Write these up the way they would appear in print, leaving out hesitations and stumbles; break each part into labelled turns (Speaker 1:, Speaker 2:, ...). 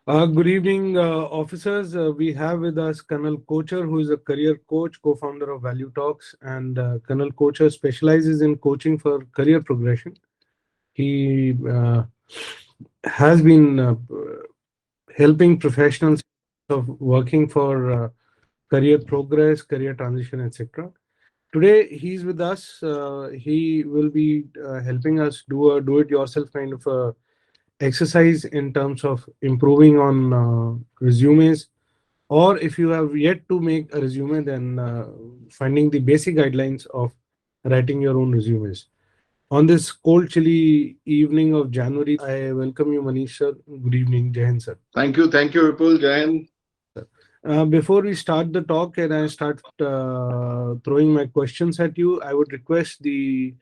Speaker 1: Good evening, officers. We have with us Colonel Kochhar, who is a career coach, co-founder of Value Talks, and Colonel Kochhar specializes in coaching for career progression. He has been helping professionals of working for career progress, career transition, etc. Today, he's with us. He will be helping us do a do-it-yourself kind of a exercise in terms of improving on resumes, or if you have yet to make a resume, then finding the basic guidelines of writing your own resumes. On this cold, chilly evening of January, I welcome you, Manish sir. Good evening, Jai Hind, sir.
Speaker 2: Thank you, Vipul, Jayan.
Speaker 1: Before we start the talk and I start throwing my questions at you, I would request the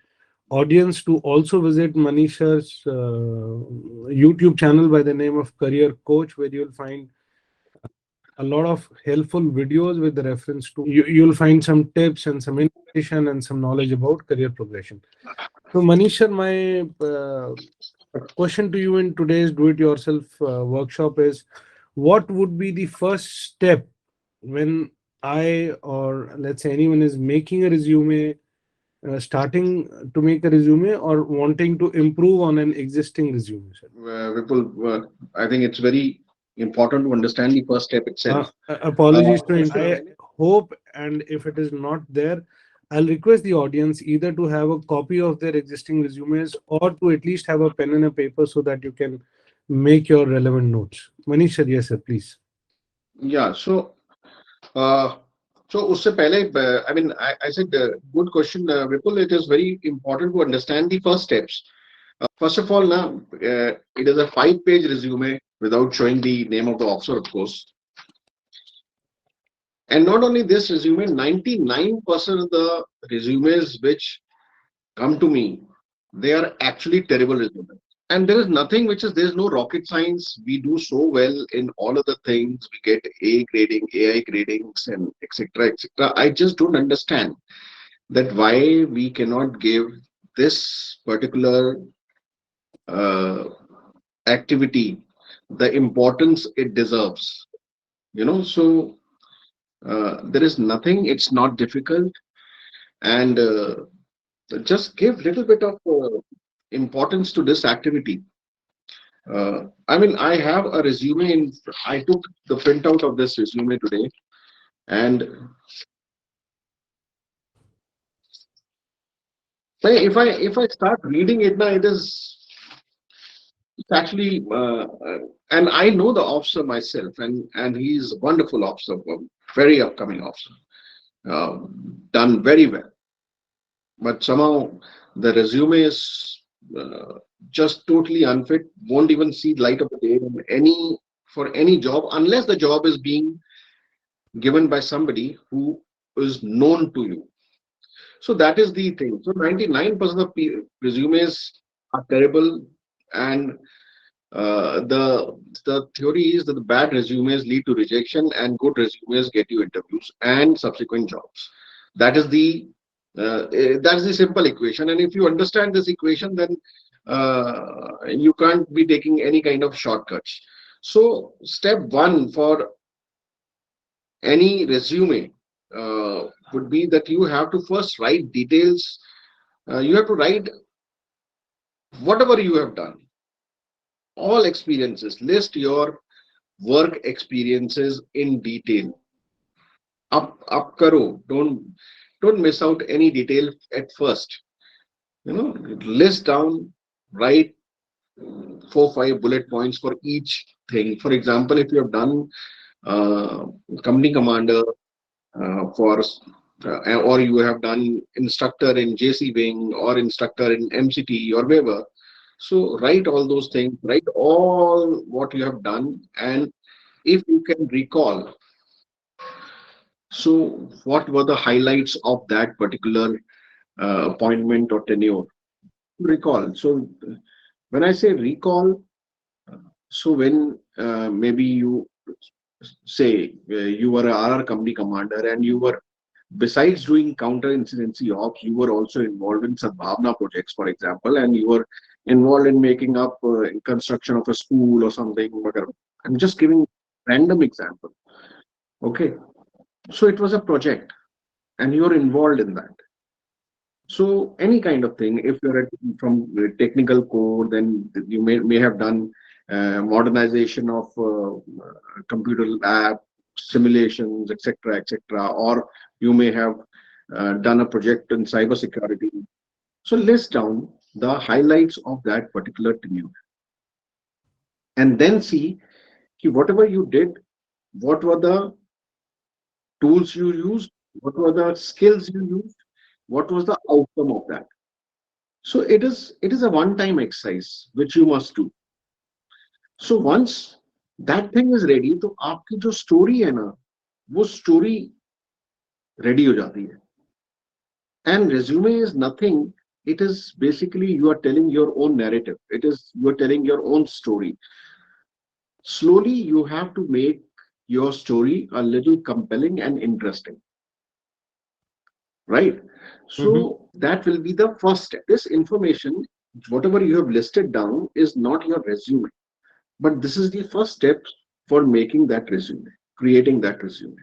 Speaker 1: audience to also visit Manisha's YouTube channel by the name of Career Coach, where you'll find a lot of helpful videos with the reference to you'll find some tips and some information and some knowledge about career progression. So, Manisha, my question to you in today's do-it-yourself workshop is: what would be the first step when I, or let's say anyone, is making a resume, starting to make a resume, or wanting to improve on an existing resume, sir?
Speaker 2: Vipul, I think it's very important to understand the first step itself.
Speaker 1: Apologies to
Speaker 2: Sure.
Speaker 1: I hope, and if it is not there, I'll request the audience either to have a copy of their existing resumes or to at least have a pen and a paper so that you can make your relevant notes. Manish sir, yes, sir, please.
Speaker 2: Yeah, uh, उससे पहले, I said, good question, Vipul. It is very important to understand the first steps. First of all, now, it is a 5-page resume without showing the name of the officer, of course. And not only this resume, 99% of the resumes which come to me, they are actually terrible resumes. And there is nothing which is, there's no rocket science. We do so well in all of the things. We get A grading, AI gradings, and etc. etc. I just don't understand that why we cannot give this particular uh, activity the importance it deserves. There is nothing. It's not difficult, and just give little bit of importance to this activity. I have a resume I took the printout of this resume today, and if I start reading it now, it's actually, and I know the officer myself, and he's a wonderful officer, a very upcoming officer, done very well. But somehow the resume is just totally unfit, won't even see light of the day in for any job, unless the job is being given by somebody who is known to you. So that is the thing. So 99% of resumes are terrible, and the theory is that the bad resumes lead to rejection, and good resumes get you interviews and subsequent jobs. That is the that's the simple equation. And if you understand this equation, then you can't be taking any kind of shortcuts. So step one for any resume would be that you have to first write details. You have to write whatever you have done, all experiences. List your work experiences in detail. Up karo. Don't miss out any detail at first. List down, write 4 5 bullet points for each thing. For example, if you have done uh, company commander for or you have done instructor in JC Wing or instructor in MCT or wherever. So write all those things, write all what you have done, and if you can recall, so what were the highlights of that particular appointment or tenure? Recall. So when I say recall, so when maybe you say you were a RR company commander and you were, besides doing counter-insurgency ops, you were also involved in Sadbhavna projects, for example, and you were involved in making up in construction of a school or something. I'm just giving random example. Okay. So it was a project and you're involved in that. So any kind of thing, if you're from technical core, then you may have done modernization of computer app simulations, etc., etc., or you may have done a project in cyber security. So list down the highlights of that particular tenure, and then see ki whatever you did, what were the tools you used, what were the skills you used, what was the outcome of that. So it is a one time exercise which you must do. So once that thing is ready, तो आपकी जो story है ना, वो story ready हो जाती है. And resume is nothing. It is basically you are telling your own narrative. It is you are telling your own story. Slowly you have to make your story a little compelling and interesting, right?
Speaker 1: Mhm.
Speaker 2: So that will be the first step. This information, whatever you have listed down, is not your resume. But this is the first step for making that resume, creating that resume.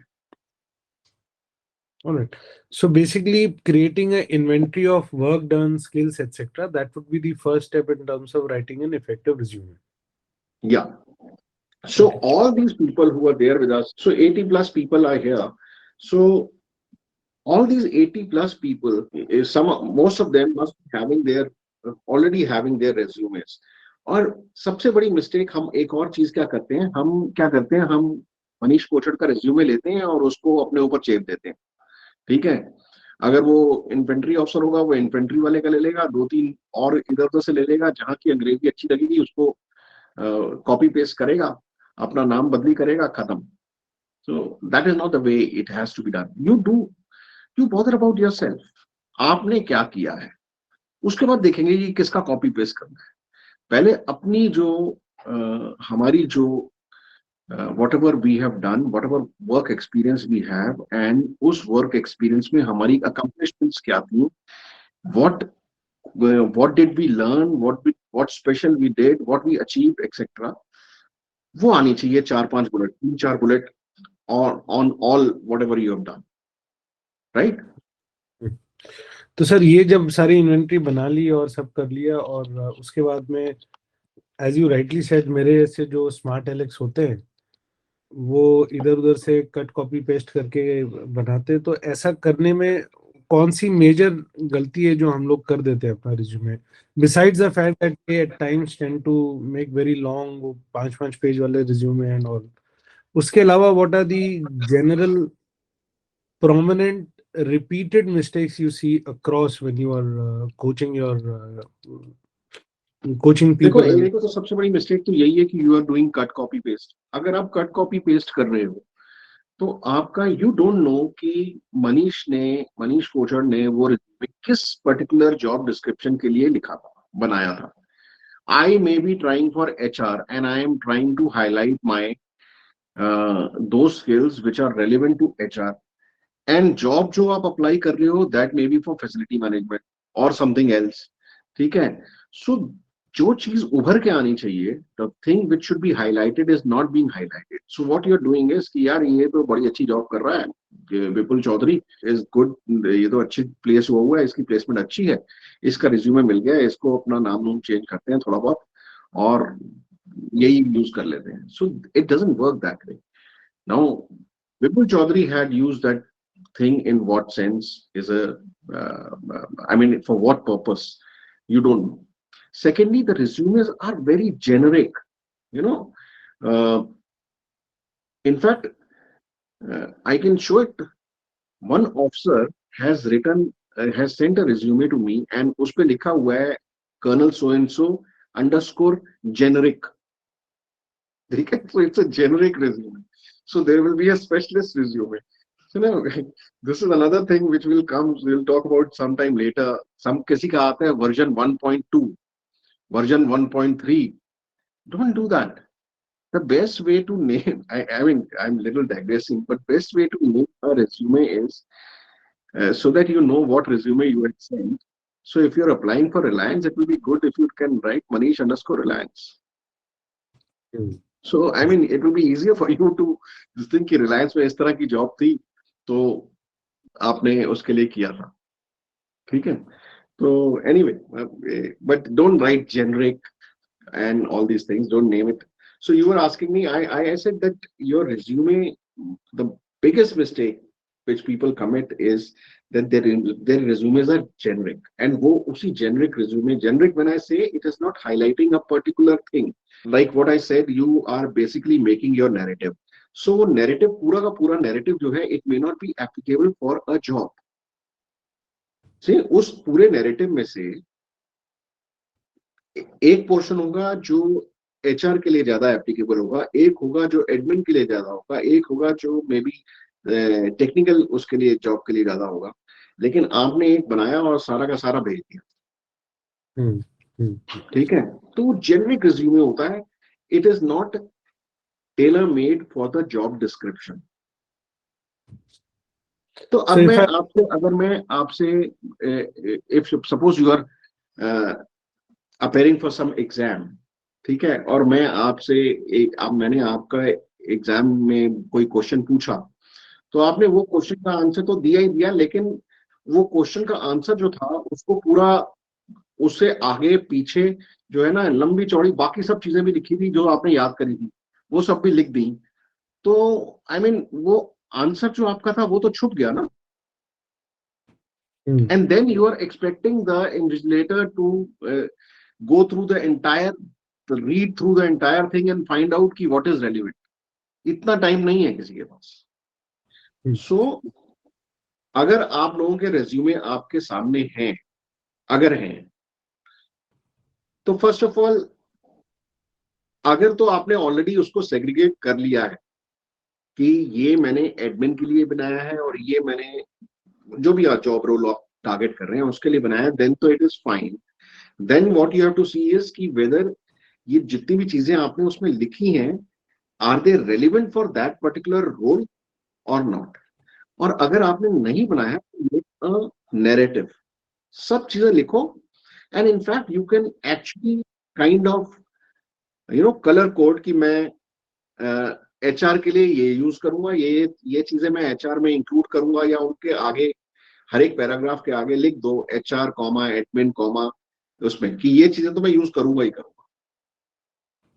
Speaker 1: All right. So basically, creating an inventory of work done, skills, etc. That would be the first step in terms of writing an effective resume.
Speaker 2: Yeah. So
Speaker 1: Okay.
Speaker 2: all these people who are there with us, so 80 plus people are here. So all these 80 plus people, most of them must be having their already having their resumes. और सबसे बड़ी mistake हम एक और चीज क्या करते हैं हम मनीष कोचर का रिज्यूमे लेते हैं और उसको अपने ऊपर चेप देते हैं. ठीक है. अगर वो इन्फेंट्री ऑफिसर होगा वो इन्फेंट्री वाले का ले लेगा, दो तीन और इधर उधर से ले लेगा, जहां की अंग्रेजी अच्छी लगेगी उसको कॉपी पेस्ट करेगा, अपना नाम बदली करेगा, खत्म. So that is not the way it has to be done. You bother about yourself. आपने क्या किया है, उसके बाद देखेंगे कि किसका कॉपी पेस्ट करना है. पहले अपनी जो हमारी जो whatever we have done, whatever work experience we have, and उस work experience में हमारी accomplishments क्या थी, what what did we learn, what special we did, what we achieved, etc. वो आनी चाहिए चार पांच बुलेट, तीन चार bullet on all whatever you have done, right?
Speaker 1: तो सर ये जब सारी इन्वेंटरी बना ली और सब कर लिया और उसके बाद में एज यू राइटली सेड मेरे ऐसे जो स्मार्ट एलेक्स होते हैं वो इधर उधर से कट कॉपी पेस्ट करके बनाते हैं, तो ऐसा करने में कौन सी मेजर गलती है जो हम लोग कर देते हैं अपना resume, besides the fact that they at times tend to make very long वो 5-5 पेज वाले रिज्यूमे एंड ऑल. उसके अलावा what are the general prominent repeated mistakes you see across when you are coaching
Speaker 2: देखो
Speaker 1: people and
Speaker 2: एक तो सबसे बड़ी mistake तो यही है कि you are doing cut copy paste. अगर आप कट कॉपी पेस्ट कर रहे हो तो आपका यू डोंट नो कि मनीष कोचर ने वो रिज्यूमे किस पर्टिकुलर जॉब डिस्क्रिप्शन के लिए लिखा था, बनाया था. I may be trying for HR and I am trying to highlight my those skills which are relevant to HR. And job जो आप apply कर रहे हो that may be for facility management or something else. ठीक है. So जो चीज उभर के आनी चाहिए, the thing which should be highlighted is not being highlighted. So what you're doing is कि यार ये तो बड़ी अच्छी जॉब कर रहा है, विपुल चौधरी इज गुड, ये तो अच्छी प्लेस हुआ है, इसकी प्लेसमेंट अच्छी है, इसका रिज्यूमे मिल गया, इसको अपना नाम नूम चेंज करते हैं थोड़ा बहुत और यही यूज कर लेते हैं. So it doesn't work that way. Now Vipul Chaudhary had use that thing in what sense is a I mean for what purpose you don't know. Secondly, the resumes are very generic, you know. uh, in fact, I can show it. One officer has sent a resume to me and उस पे लिखा हुआ है colonel so and so underscore generic. ठीक है. So it's a generic resume. So there will be a specialist resume. So now this is another thing which will come, we'll talk about sometime later. Some किसी का आता है version 1.2, version 1.3. Don't do that. The best way to name, I mean, I'm little digressing, but best way to name a resume is so that you know what resume you had sent. So if you're applying for Reliance, it will be good if you can write Manish underscore Reliance. So I mean it will be easier for you to this thing कि रिलायंस में इस तरह की job थी तो आपने उसके लिए किया था, ठीक है. तो anyway, but don't write generic and all these things. Don't name it. So you were asking me. I said that your resume, the biggest mistake which people commit is that their resumes are generic. And wo usi generic resume, generic when I say it is not highlighting a particular thing. Like what I said, you are basically making your narrative. So narrative पूरा का पूरा narrative जो है, it may not be applicable for a job. See, उस पूरे narrative में से एक पोर्शन होगा जो एचआर के लिए ज्यादा एप्लीकेबल होगा, एक होगा जो एडमिन के लिए ज्यादा होगा, एक होगा जो मे बी टेक्निकल उसके लिए जॉब के लिए ज्यादा होगा. लेकिन आपने एक बनाया और सारा का सारा भेज दिया. ठीक है. तो जेनरिक रिज्यूमे होता है. It is not tailor made for the job description. तो अब
Speaker 1: So
Speaker 2: मैं
Speaker 1: if I
Speaker 2: आपसे अगर मैं आपसे if suppose you are appearing for some exam, ठीक है, और मैं आपसे अब मैंने आपका एग्जाम में कोई क्वेश्चन पूछा, तो आपने वो क्वेश्चन का आंसर तो दिया ही दिया, लेकिन वो क्वेश्चन का आंसर जो था उसको पूरा उससे आगे पीछे जो है ना लंबी चौड़ी बाकी सब चीजें भी लिखी थी जो आपने याद करी थी, वो सब भी लिख दी. तो आई मीन वो आंसर जो आपका था वो तो छुप गया ना. And then you are expecting the invigilator to go through the entire, read through the entire thing and find out कि what is relevant. इतना टाइम नहीं है किसी के पास. So अगर आप लोगों के रेज्यूमे आपके सामने हैं, अगर हैं, तो फर्स्ट ऑफ ऑल अगर तो आपने ऑलरेडी उसको सेग्रीगेट कर लिया है कि ये मैंने एडमिन के लिए बनाया है और ये मैंने जो भी जॉब रोल आप टारगेट कर रहे हैं उसके लिए बनाया है, देन तो it is fine. Then what you have to see is कि वेदर ये जितनी भी चीजें आपने उसमें लिखी हैं are they relevant for that particular role और नॉट. और अगर आपने नहीं बनाया तो नैरेटिव, सब चीजें लिखो. And in fact you can actually kind of colour code कि मैं एचआर के लिए ये यूज करूंगा, ये चीजें मैं एचआर में इंक्लूड करूंगा, या उनके आगे हर एक पैराग्राफ के आगे लिख दो एचआर कॉमा एडमिन कॉमा उसमें कि ये चीजें तो मैं यूज करूंगा ही करूंगा.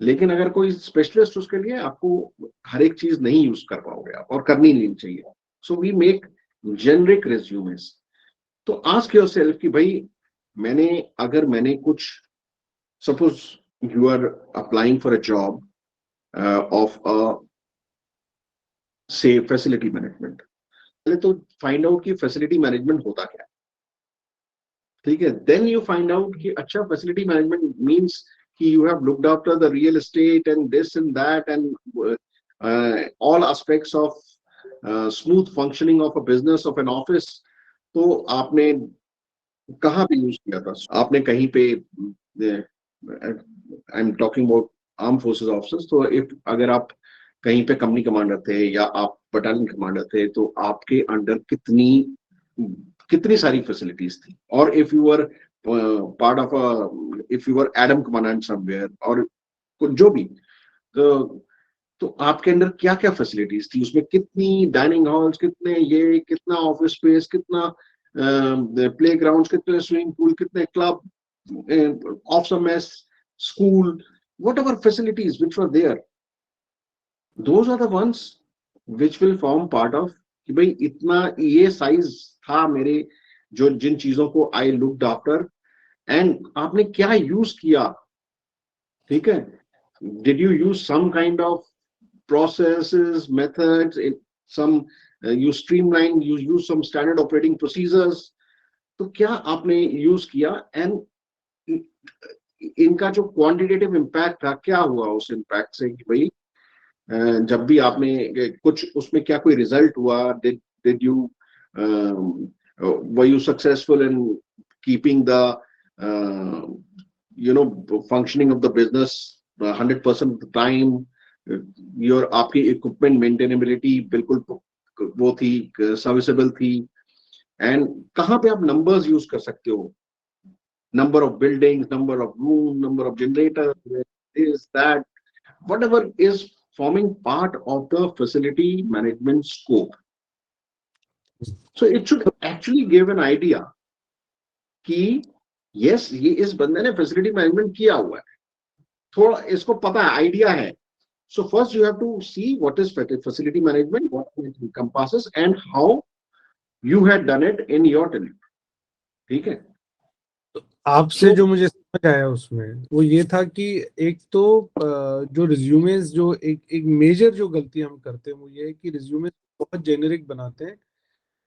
Speaker 2: लेकिन अगर कोई स्पेशलिस्ट उसके लिए आपको हर एक चीज नहीं यूज कर पाओगे आप, और करनी नहीं चाहिए. So we make generic resumes. तो आस्क योरसेल्फ कि भाई अगर मैंने कुछ suppose you are applying for a job of a say facility management. पहले तो फाइंड आउट कि फैसिलिटी मैनेजमेंट होता क्या है. ठीक है. देन यू फाइंड आउट कि अच्छा फैसिलिटी मैनेजमेंट मींस कि you have looked after the real estate and this and that and all aspects of smooth functioning of a business of an office. तो आपने कहाँ पे यूज किया था. आपने कहीं पे I am talking about arm forces officers. तो इफ अगर आप कहीं पे कंपनी कमांडर थे या आप बटालियन कमांडर थे तो आपके अंडर कितनी कितनी सारी फैसिलिटीज थी. और if you are part of if you are adm commandant somewhere और जो भी, तो आपके अंदर क्या क्या फैसिलिटीज थी, उसमें कितनी डाइनिंग हॉल्स, कितने ये, कितना ऑफिस स्पेस, कितना प्ले ग्राउंड, कितने स्विमिंग पूल, कितने club, of mess, school, whatever facilities which were there, those are the ones which will form part of कि भाई इतना ये साइज था मेरे जो जिन चीजों को आई लुक्ड आफ्टर. एंड आपने क्या यूज किया. ठीक है. Did you use some kind of processes, methods, some you streamline, you use some standard operating procedures. तो क्या आपने यूज किया. एंड इनका जो क्वांटिटेटिव इम्पैक्ट था क्या हुआ उस इम्पैक्ट से कि भाई जब भी आपने कुछ उसमें क्या कोई रिजल्ट हुआ. Did you were you successful in keeping the functioning of the business 100% of the time. Your आपकी इक्विपमेंट मेंटेनेबिलिटी बिल्कुल वो थी, सर्विसेबल थी. एंड कहाँ पे आप नंबर्स यूज कर सकते हो. Number of buildings, number of room, number of generator, this that. whatever is forming part of the facility management scope. So it should actually give an idea कि yes, ये इस बंदे ने facility management किया हुआ है, थोड़ा इसको पता है, आइडिया है. So first you have to see what is facility management, what it encompasses, and how you had done it in your tenure. ठीक है.
Speaker 1: आपसे जो मुझे समझ आया उसमें वो ये था कि एक तो जो रिज्यूमेस, जो एक मेजर जो गलती हम करते हैं वो ये है कि रिज्यूमे बहुत जेनेरिक बनाते हैं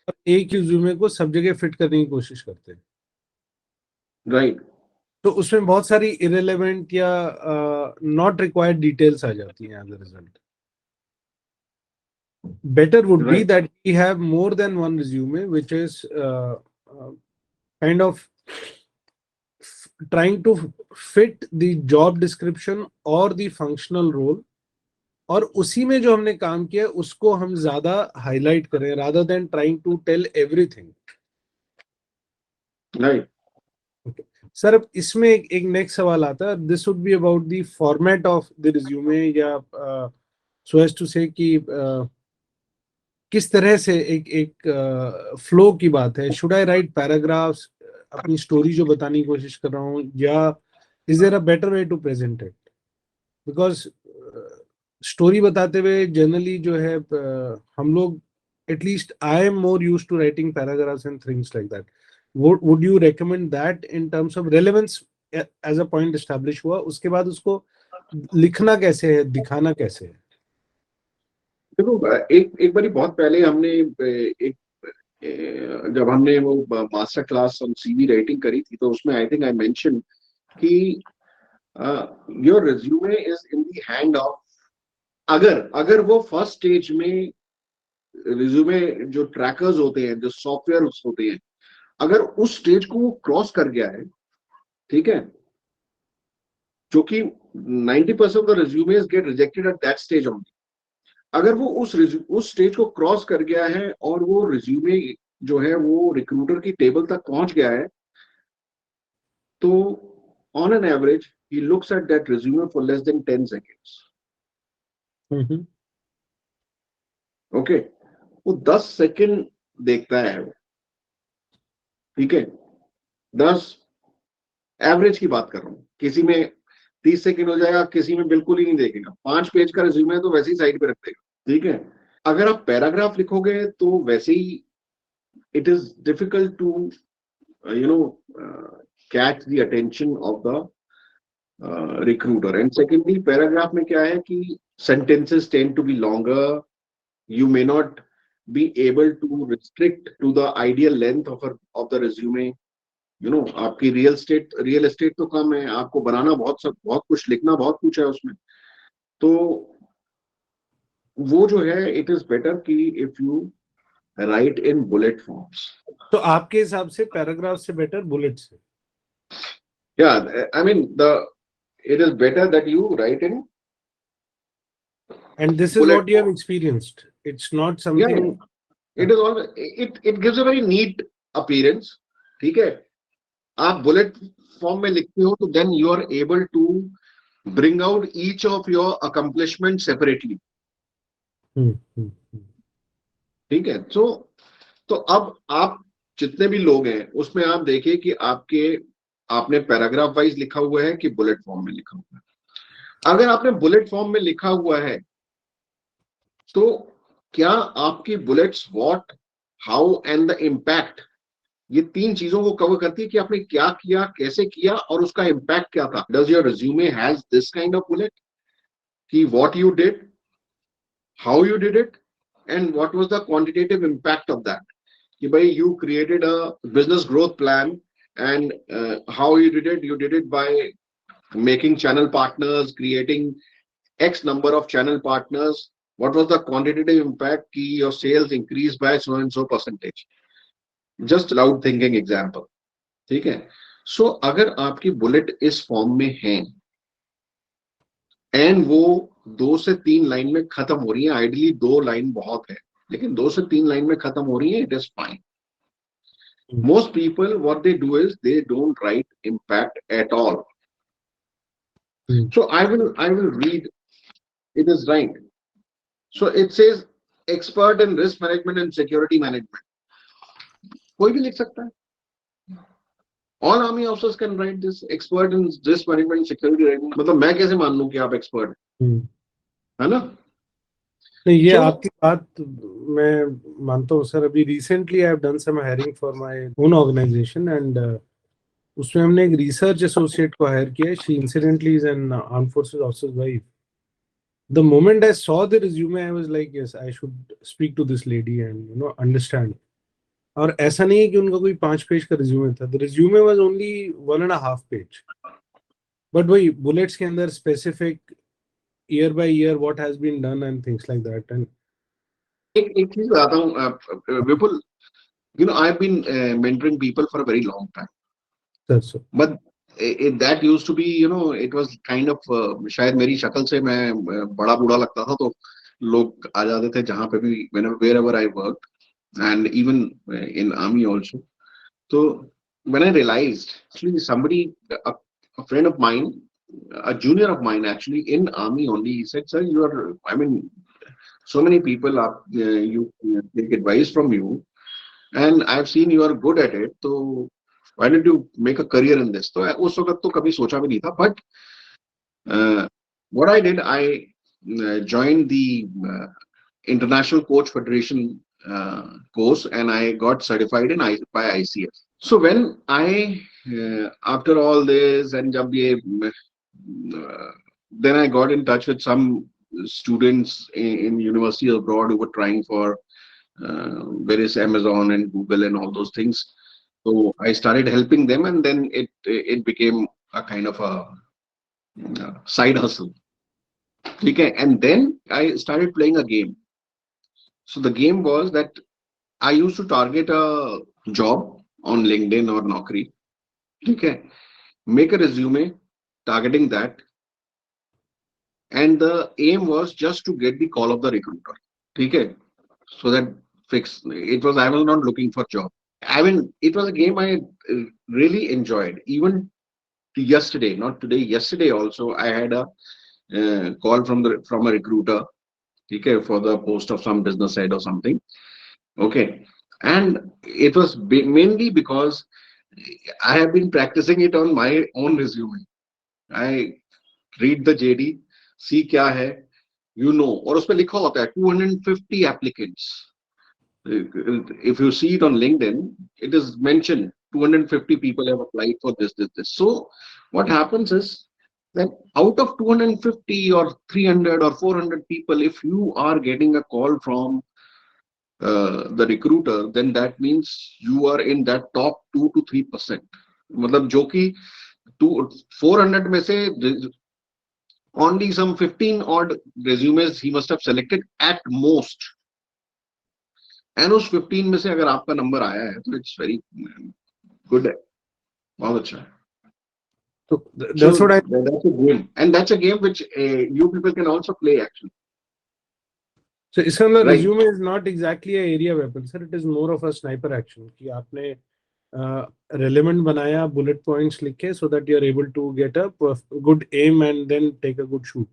Speaker 1: और एक रिज्यूमे को सब जगह फिट करने की कोशिश करते हैं.
Speaker 2: राइट.
Speaker 1: तो उसमें बहुत सारी इरेलेवेंट या नॉट रिक्वायर्ड डिटेल्स आ जाती हैं as a result. Better would be that we have more than one resume, which is kind of trying to fit the job description or the functional role, और उसी में जो हमने काम किया है उसको हम ज्यादा हाईलाइट करें rather than trying to tell everything.
Speaker 2: Right.
Speaker 1: Sir अब इसमें एक नेक्स्ट सवाल आता है. This would be about the format of the resume, या सो एज टू से कि किस तरह से एक फ्लो की बात है. शुड आई राइट पैराग्राफ्स, अपनी स्टोरी जो बताने की कोशिश कर रहा हूँ, या is there a better way to present it? Because story बताते हुए जनरली जो है हम लोग, at least I am more used to writing paragraphs and things like that. Would you recommend that in terms of relevance as a point establish हुआ, उसके बाद उसको लिखना कैसे है, दिखाना कैसे है?
Speaker 2: देखो, एक बारी बहुत पहले हमने एक जब हमने वो master class on CV writing करी थी, तो उसमें आई थिंक आई मेंशन कि your resume is in the hand of, अगर अगर वो फर्स्ट स्टेज में रिज्यूमे जो ट्रैकर्स होते हैं, जो सॉफ्टवेयर होते हैं, अगर उस स्टेज को वो क्रॉस कर गया है, ठीक है, जो कि 90% of the resumes get rejected at that stage only. अगर वो उस स्टेज को क्रॉस कर गया है और वो रिज्यूमे जो है वो रिक्रूटर की टेबल तक पहुंच गया है, तो on an average he looks at that resume for less than 10 seconds. Okay, वो 10 सेकेंड देखता है वो. ठीक है, 10 एवरेज की बात कर रहा हूं. किसी में 30 सेकेंड हो जाएगा, किसी में बिल्कुल ही नहीं देखेगा. 5 पेज का रिज्यूमे है तो वैसे ही साइड पे रख देगा. ठीक है. अगर आप पैराग्राफ लिखोगे तो वैसे ही it is difficult to catch the attention of the recruiter. And secondly, paragraph में क्या है कि sentences tend to be longer. You may not be able to restrict to the ideal length of the resume. आपकी real estate तो कम है, आपको बनाना बहुत कुछ, लिखना बहुत कुछ है उसमें. तो वो जो है, इट इज बेटर कि if you right in bullet forms.
Speaker 1: तो आपके हिसाब से पैराग्राफ से बेटर बुलेट से?
Speaker 2: या I mean it is better that you right in.
Speaker 1: And this is what you have experienced. It's not something.
Speaker 2: Yeah. It is all. It gives a very neat appearance. ठीक है. आप bullet form में लिखते हो तो then you are able to bring out each of your accomplishment separately. ठीक है. तो अब आप जितने भी लोग हैं उसमें आप देखिए कि आपने पैराग्राफ वाइज लिखा हुआ है कि बुलेट फॉर्म में लिखा हुआ है. अगर आपने बुलेट फॉर्म में लिखा हुआ है तो क्या आपकी bullets what, how and the impact, ये 3 चीजों को कवर करती है कि आपने क्या किया, कैसे किया और उसका इम्पैक्ट क्या था. Does your resume has this kind of bullet कि what you did, how you did it, and what was the quantitative impact of that. कि भाई you created a business growth plan and how you did it by making channel partners, creating X number of channel partners. What was the quantitative impact? Ki your sales increased by so and so percentage. Just loud thinking example. ठीक है. So अगर आपकी bullet इस form में है and वो 2 से 3 line में खत्म हो रही है, आइडियली 2 लाइन बहुत है, लेकिन 2 से 3 लाइन में खत्म हो रही है, it is fine. Most people what they do is they don't write impact at all. So I will read It is right. So it says expert in risk management and security management. कोई भी लिख सकता है. All army officers can write this expert in risk management, security management. मतलब मैं कैसे मान लूं कि आप expert है ना?
Speaker 1: नहीं, ये
Speaker 2: So
Speaker 1: आपकी बात मैं मानता हूँ सर. अभी recently I have done some hiring for my own organisation and उसमें हमने एक रिसर्च एसोसिएट को हायर किया. She incidentally is an armed forces officer wife. The moment I saw the resume, I was like, yes, I should speak to this lady and understand. और ऐसा नहीं है कि उनका कोई 5 पेज का रिज्यूमे था. The resume was only 1.5 page. But वही बुलेट्स के अंदर specific year by year what has been done and things like that. And
Speaker 2: एक चीज बताता हूँ Vipul. I've been mentoring people for a very long time.
Speaker 1: Sir
Speaker 2: But that used to be, it was kind of शायद मेरी शक्ल से मैं बड़ा बूढ़ा लगता था तो लोग आ जाते थे जहां पे भी wherever I worked, and even in army also. So when I realized actually somebody, a friend of mine, a junior of mine actually in army only, he said, sir, you are, I mean, so many people are you take advice from you, and I've seen you are good at it, so why don't you make a career in this? तो उस वक्त तो कभी सोचा भी नहीं था. But what I did, I joined the International Coach Federation course, and I got certified by ICF. So when I after all this and जब ये then I got in touch with some students in university abroad who were trying for various Amazon and Google and all those things. So I started helping them, and then it became a kind of a side hustle. Okay, and then I started playing a game. So the game was that I used to target a job on LinkedIn or Naukri. Okay, make a resume targeting that, and the aim was just to get the call of the recruiter. Okay, so that fix it was. I was not looking for job. I mean, it was a game I really enjoyed. Even yesterday, not today, yesterday also, I had a call from a recruiter, okay, for the post of some business head or something. Okay, and it was mainly because I have been practicing it on my own resume. I read the JD, see क्या है, और उसमें लिखा होता है 250 applicants. If you see it on LinkedIn, it is mentioned 250 people have applied for this. So what happens is that out of 250 or 300 or 400 people, if you are getting a call from the recruiter, then that means you are in that top 2 to 3%. मतलब जो कि 400 में से only some 15 odd resumes he must have selected at most. And उस 15 में से अगर आपका नंबर आया है तो it's very good है, बहुत अच्छा है.
Speaker 1: So that's what I.
Speaker 2: That's a game, and that's a game which you people can also play actually.
Speaker 1: So इसका मतलब
Speaker 2: Right.
Speaker 1: resume is not exactly a area weapon, sir. It is more of a sniper action कि आपने relevant बनाया, bullet points लिखे, so that you are able to get a good aim and then take a good shoot.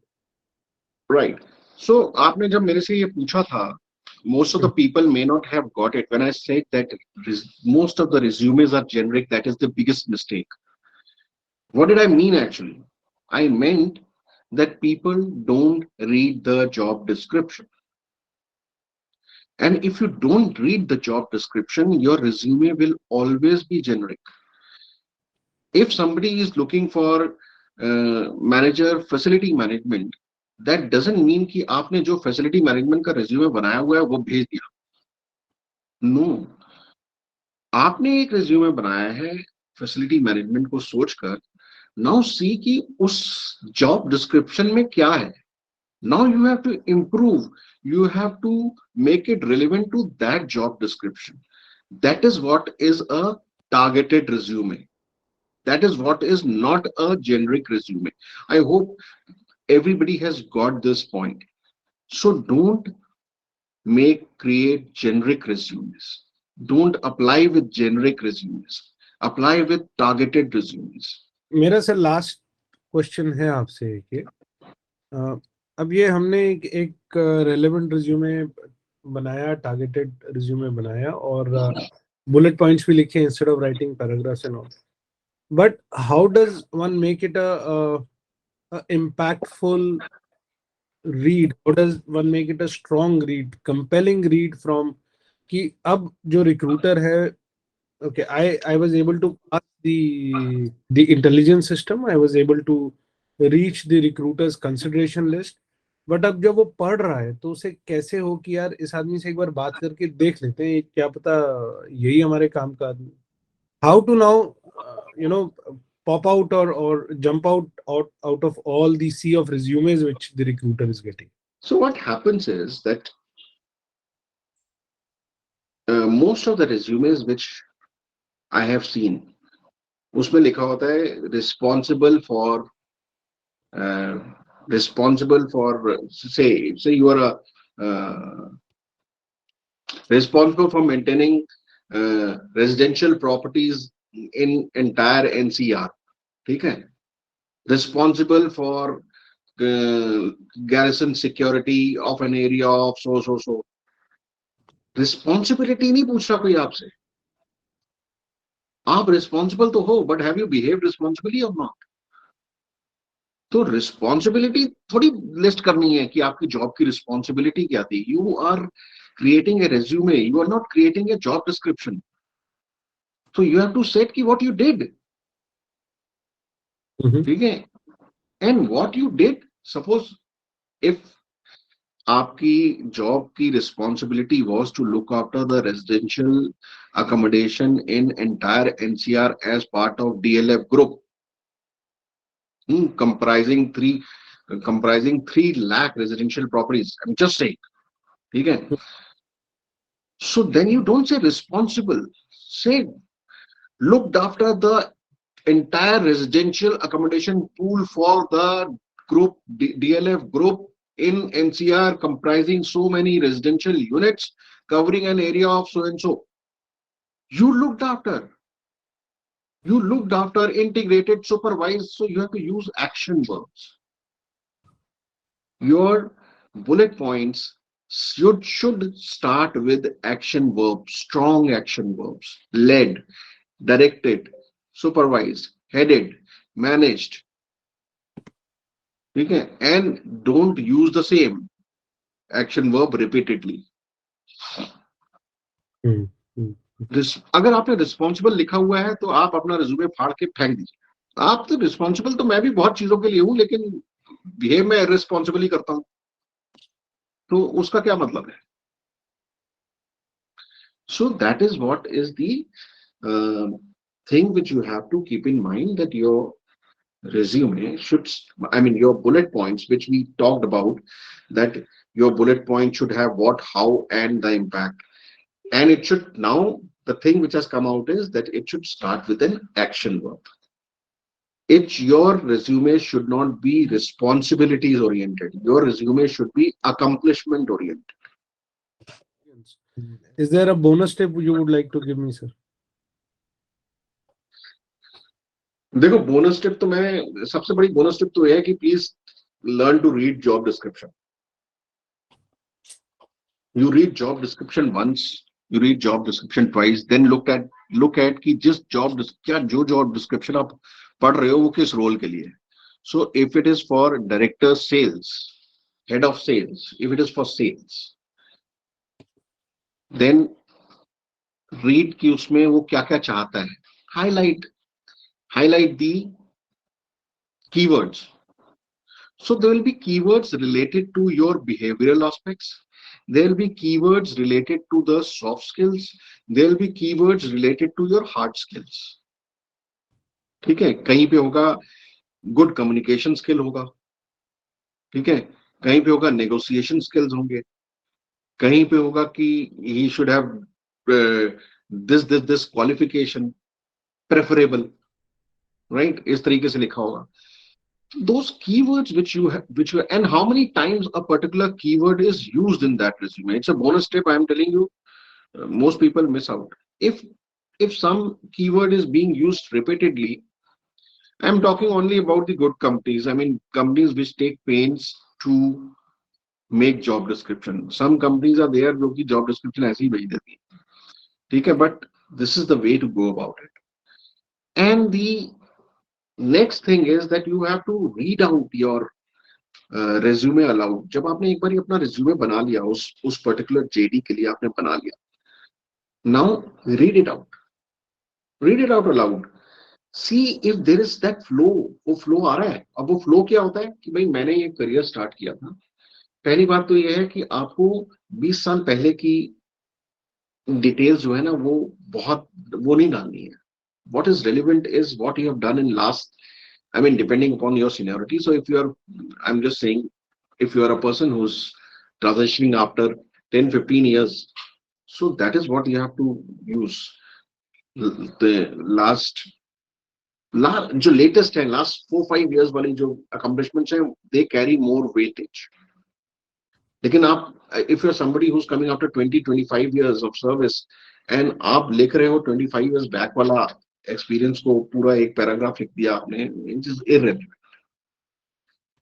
Speaker 2: Right. So आपने जब मेरे से ये पूछा था, most of the people may not have got it. When I said that most of the resumes are generic, that is the biggest mistake. What did I mean actually? I meant that people don't read the job description. And if you don't read the job description, your resume will always be generic. If somebody is looking for manager facility management, that doesn't mean कि आपने जो facility management का resume बनाया हुआ है वो भेज दिया. No. आपने एक resume बनाया है facility management को सोचकर. Now see कि उस job description में क्या है. Now you have to improve. You have to make it relevant to that job description. That is what is a targeted resume. That is what is not a generic resume. I hope everybody has got this point. So don't create generic resumes. Don't apply with generic resumes. Apply with targeted resumes.
Speaker 1: मेरा sir last question है आपसे कि अब ये हमने एक relevant resume बनाया, targeted resume बनाया, और बुलेट पॉइंट्स भी लिखे instead of writing paragraphs and all. But how does one make it a impactful read? How does one make it a strong read, compelling read from कि अब जो recruiter है, okay, I was able to pass the intelligence system. I was able to reach the recruiter's consideration list. But अब जब वो पढ़ रहा है तो उसे कैसे हो कि यार इस आदमी से एक बार बात करके देख लेते हैं, क्या पता यही हमारे काम का आदमी. How to now pop out or jump out of all the sea of resumes which the recruiter is getting.
Speaker 2: So what happens is that most of the resumes which I have seen, उसमें लिखा होता है uh, responsible for say you are a responsible for maintaining residential properties in entire NCR. ठीक है? Responsible for garrison security of an area of so. Responsibility नहीं पूछ रहा कोई आपसे. आप responsible तो हो, but have you behaved responsibly or not? तो रिस्पॉन्सिबिलिटी थोड़ी लिस्ट करनी है कि आपकी जॉब की रिस्पॉन्सिबिलिटी क्या थी. You are creating a resume, you are not creating a job description. So you have to set ki what you did. ठीक है? And what you did, suppose if आपकी जॉब की responsibility was to look after the residential accommodation in entire NCR as part of DLF group, comprising 3 lakh residential properties. I'm just saying. ठीक है? So then you don't say responsible, say looked after the entire residential accommodation pool for the group DLF group in NCR, comprising so many residential units covering an area of so and so. You looked after, integrated, supervised. So you have to use action verbs. Your bullet points should start with action verbs, strong action verbs: led, directed, supervised, headed, managed. Okay? And don't use the same action verb repeatedly. अगर आपने responsible लिखा हुआ है तो आप अपना resume फाड़ के फेंक दीजिए. आप तो रिस्पॉन्सिबल, तो मैं भी बहुत चीजों के लिए हूं, लेकिन बिहेव मैं रिस्पॉन्सिबली करता हूं, तो उसका क्या मतलब है? So that is what is the thing which you have to keep in mind, that your resume should, I mean your bullet points which we talked about, that your bullet point should have what, how, and the impact. And it should, now the thing which has come out is that it should start with an action verb. Your resume should not be responsibilities oriented. Your resume should be accomplishment oriented.
Speaker 1: Is there a bonus tip you would like to give me, sir?
Speaker 2: देखो, bonus tip तो मैं, सबसे बड़ी bonus tip तो यह है कि please learn to read job description. You read job description once, you read job description twice, then look at कि जिस जो job description आप पढ़ रहे हो वो किस रोल के लिए. So if it is for director sales, head of sales, if it is for sales, then read कि उसमें वो क्या क्या चाहता है. Highlight the keywords. So there will be keywords related to your behavioral aspects. There will be keywords related to the soft skills. There will be keywords related to your hard skills. ठीक है? कहीं पे होगा good communication skill होगा. ठीक है? कहीं पे होगा नेगोशिएशन स्किल्स होंगे. कहीं पे होगा कि he should have this qualification preferable, right? इस तरीके से लिखा होगा. Those keywords which you and how many times a particular keyword is used in that resume. It's a bonus tip I am telling you. Most people miss out. If some keyword is being used repeatedly, I am talking only about the good companies. I mean companies which take pains to make job description. Some companies are there जो कि job description ऐसे ही भेज देती है, ठीक है, but this is the way to go about it. And the next thing is that you have to read out your resume aloud. जब आपने एक बार अपना resume बना लिया, उस particular JD के लिए आपने बना लिया, now read it out aloud. See if there is that flow. वो flow आ रहा है. अब वो flow क्या होता है कि भाई मैंने ये career start किया था. पहली बात तो ये है कि आपको 20 साल पहले की डिटेल्स जो है ना वो नहीं डालनी है. What is relevant is what you have done in last, I mean, depending upon your seniority. So if you are, I'm just saying, if you are a person who's transitioning after 10, 15 years, so that is what you have to use. The जो latest है, last 4-5 years वाली जो accomplishments हैं, they carry more weightage. लेकिन आप, if you are somebody who's coming after 20-25 years of service and आप लिख रहे हो 25 years back वाला experience को पूरा एक paragraph लिख दिया आपने, it is irrelevant.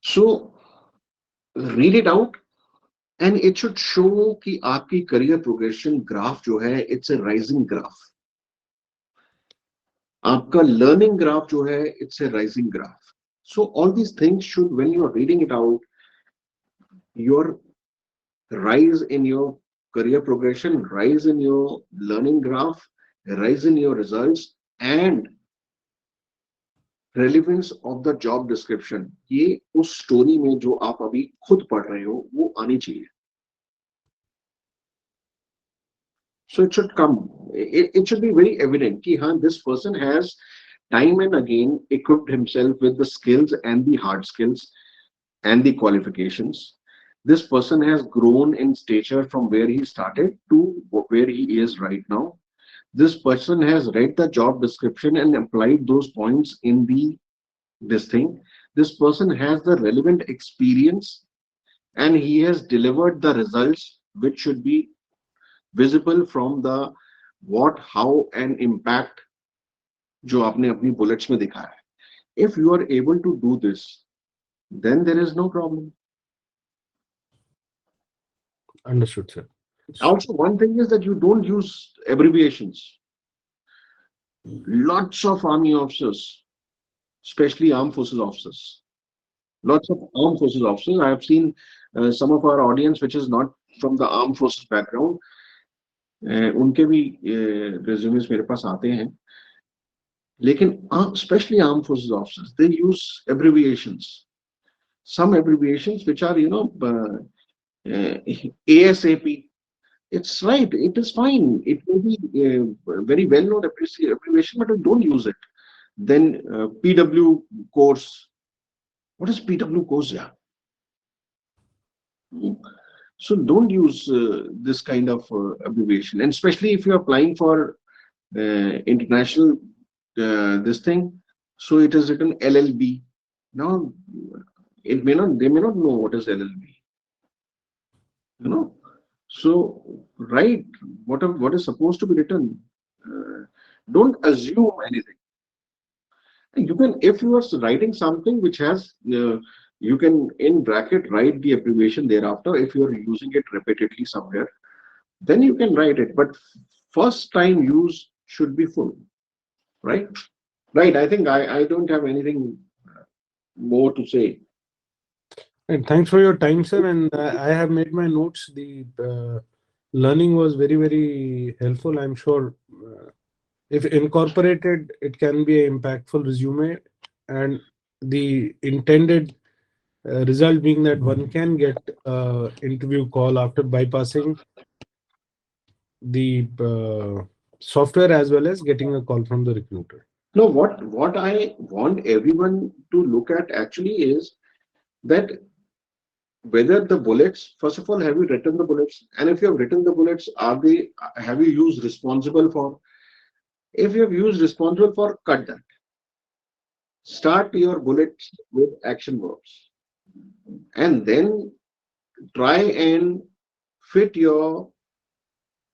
Speaker 2: So read it out and it should show कि आपकी career progression graph जो है, it's a rising graph. आपका learning graph जो है, it's a rising graph. So all these things should, when you are reading it out, your rise in your career progression, rise in your learning graph, rise in your results, and relevance of the job description, ये उस story में जो आप अभी खुद पढ़ रहे हो वो आनी चाहिए. So it should come. It should be very evident कि हाँ, this person has time and again equipped himself with the skills and the hard skills and the qualifications. This person has grown in stature from where he started to where he is right now. This person has read the job description and applied those points in this thing. This person has the relevant experience and he has delivered the results which should be visible from the what, how and impact जो आपने अपनी bullets में दिखाया है. If you are able to do this, then there is no problem.
Speaker 1: Understood, sir.
Speaker 2: Also, one thing is that you don't use abbreviations. Lots of army officers, especially armed forces officers, lots of armed forces officers. I have seen some of our audience which is not from the armed forces background. उनके भी resumes मेरे पास आते हैं. लेकिन especially armed forces officers, they use abbreviations. Some abbreviations which are, ASAP. It's right. It is fine. It may be very well known abbreviation, but don't use it. Then PW course. What is PW course? Yeah. So don't use this kind of abbreviation, and especially if you're applying for international this thing. So it is written LLB. Now they may not know what is LLB. So write what is supposed to be written. Don't assume anything. You can, if you are writing something which has, you can in bracket write the abbreviation thereafter. If you are using it repeatedly somewhere, then you can write it. But first time use should be full, right? Right. I think I don't have anything more to say.
Speaker 1: And thanks for your time, sir. And I have made my notes. The learning was very, very helpful. I'm sure if incorporated, it can be an impactful resume. And the intended result being that one can get interview call after bypassing the software as well as getting a call from the recruiter.
Speaker 2: No, what I want everyone to look at actually is that whether the bullets, first of all, have you written the bullets? And if you have written the bullets, have you used responsible for? If you have used responsible for, cut that. Start your bullets with action verbs. And then try and fit your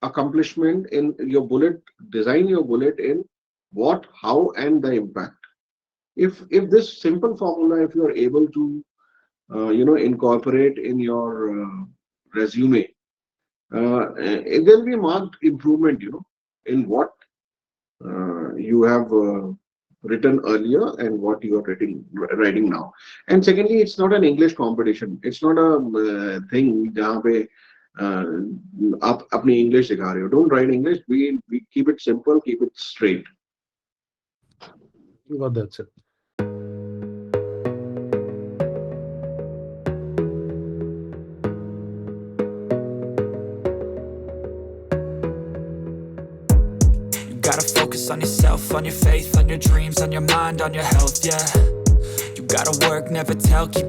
Speaker 2: accomplishment in your bullet, design your bullet in what, how, and the impact. If this simple formula, if you are able to incorporate in your resume, there'll be marked improvement, in what you have written earlier and what you are writing now. And secondly, it's not an English competition. It's not a thing जहाँ पे आप अपनी English दिखा रहे हो. Don't write English. We keep it simple, keep it straight.
Speaker 1: Got that, sir.
Speaker 3: You gotta focus on yourself, on your faith, on your dreams, on your mind, on your health, yeah. You gotta work, never tell, keep